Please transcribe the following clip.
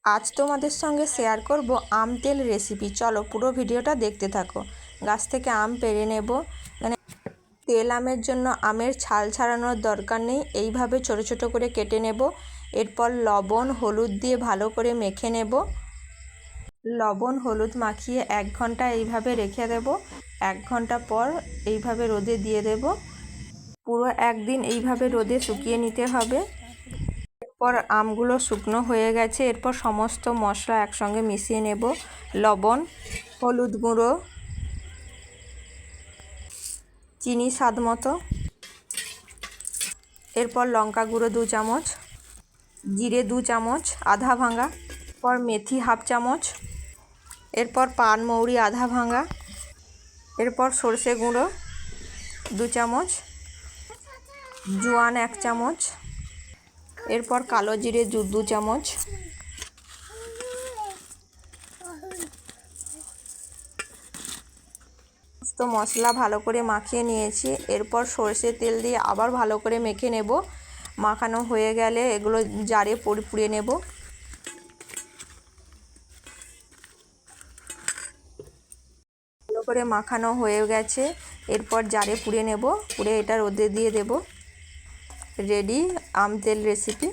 আজ তোমাদের সঙ্গে শেয়ার করব আম তেল রেসিপি। চলো পুরো ভিডিওটা দেখতে থাকো। গাছ থেকে আম পেড়ে নেব। তেল আমের জন্য আমের ছাল ছাড়ানোর দরকার নেই, এইভাবে ছোট ছোট করে কেটে নেব। এরপর লবণ হলুদ দিয়ে ভালো করে মেখে নেব। লবণ হলুদ মাখিয়ে 1 ঘন্টা এইভাবে রেখে দেব। 1 ঘন্টা পর এইভাবে রোদে দিয়ে দেব। পুরো একদিন এইভাবে রোদে শুকিয়ে নিতে হবে। এরপর আমগুলো শুকনো হয়ে গেছে। এরপর সমস্ত মশলা একসঙ্গে মিশিয়ে নেব। লবণ, হলুদ গুঁড়ো, চিনি স্বাদ মতো, এরপর লঙ্কা গুঁড়ো 2 চামচ, জিরে 2 চামচ আধা ভাঙা, এরপর মেথি 1/2 চামচ, এরপর পানমৌরি আধা ভাঙা, এরপর সর্ষে গুঁড়ো 2 চামচ, জোয়ান 1 চামচ, এরপর কালো জিরে 2 চামচ, তো মশলা ভালো করে মাখিয়ে নিয়েছি। এরপর সরষের তেল দিয়ে আবার ভালো করে মেখে নেব। মাখানো হয়ে গেলে এগুলো জারে পুড়িয়ে নেব। ভালো করে মাখানো হয়ে গেছে। এরপর জারে পুড়িয়ে নেব। পুড়ে এটা রোদে দিয়ে দেব। রেডি আম তেল রেসিপি।